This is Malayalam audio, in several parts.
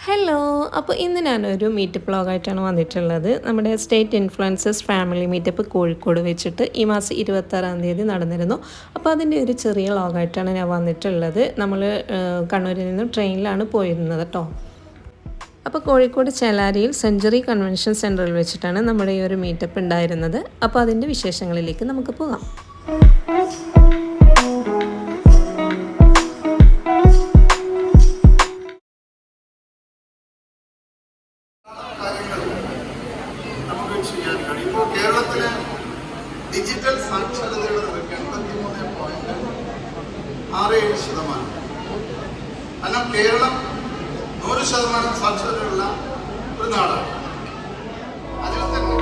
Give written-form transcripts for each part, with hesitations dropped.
ഹലോ. അപ്പോൾ ഇന്ന് ഞാനൊരു മീറ്റപ്പ് വ്ളോഗായിട്ടാണ് വന്നിട്ടുള്ളത്. നമ്മുടെ state influencers family meetup Kozhikode വെച്ചിട്ട് ഈ മാസം 26-ാം തീയതി നടന്നിരുന്നു. അപ്പോൾ അതിൻ്റെ ഒരു ചെറിയ വ്ളോഗായിട്ടാണ് ഞാൻ വന്നിട്ടുള്ളത്. നമ്മൾ കണ്ണൂരിൽ നിന്നും ട്രെയിനിലാണ് പോയിരുന്നത് കേട്ടോ. അപ്പോൾ കോഴിക്കോട് ചേലാരിയിൽ സെഞ്ച്വറി കൺവെൻഷൻ സെൻറ്ററിൽ വെച്ചിട്ടാണ് നമ്മുടെ ഈ ഒരു മീറ്റപ്പ് ഉണ്ടായിരുന്നത്. അപ്പോൾ അതിൻ്റെ വിശേഷങ്ങളിലേക്ക് നമുക്ക് പോകാം. കേരളത്തിലെ ഡിജിറ്റൽ സാക്ഷരതയുടെ നിരക്ക് 83.67%. കാരണം കേരളം 100% സാക്ഷരതയുള്ള ഒരു നാടാണ്. അതിൽ തന്നെ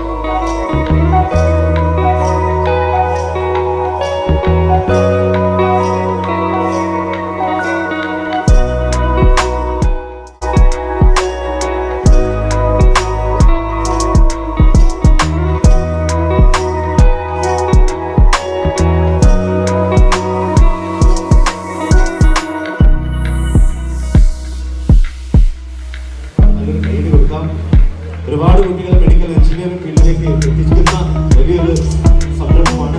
ഒരുപാട് കുട്ടികളെ മെഡിക്കൽ എഞ്ചിനീയറിംഗ് ഫീൽഡിലേക്ക് എത്തിക്കുന്ന വലിയൊരു സംരംഭമാണ്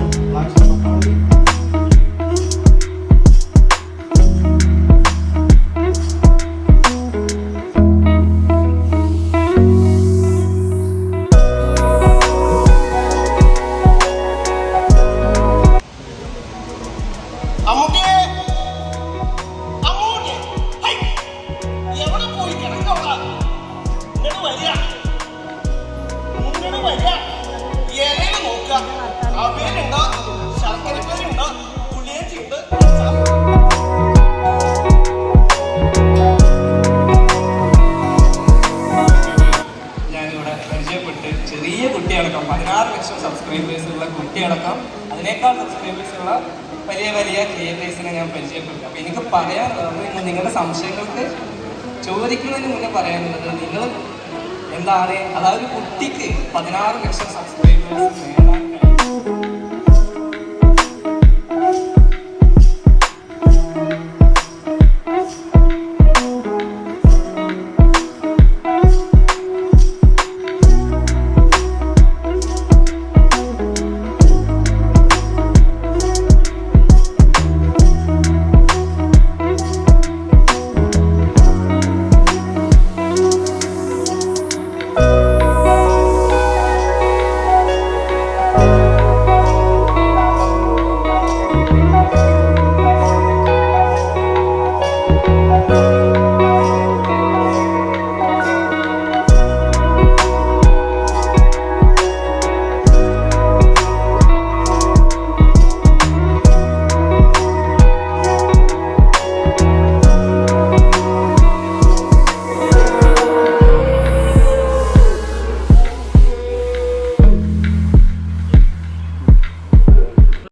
ഞാനിവിടെ പരിചയപ്പെട്ട് ചെറിയ കുട്ടിയടക്കം 16 ലക്ഷം സബ്സ്ക്രൈബേഴ്സ് ഉള്ള കുട്ടിയടക്കം അതിനേക്കാൾ സബ്സ്ക്രൈബേഴ്സ് ഉള്ള വലിയ വലിയ ക്രിയേറ്റേഴ്സിനെ ഞാൻ പരിചയപ്പെട്ടു. അപ്പോൾ എനിക്ക് പറയാനുള്ളത്, നിങ്ങളുടെ സംശയങ്ങൾക്ക് ചോദിക്കുന്നതിന് മുന്നേ പറയാനുള്ളത്, നിങ്ങൾ എന്താണ് അതായത് കുട്ടിക്ക് 16 ലക്ഷം സബ്സ്ക്രൈബേഴ്സ് നേടാൻ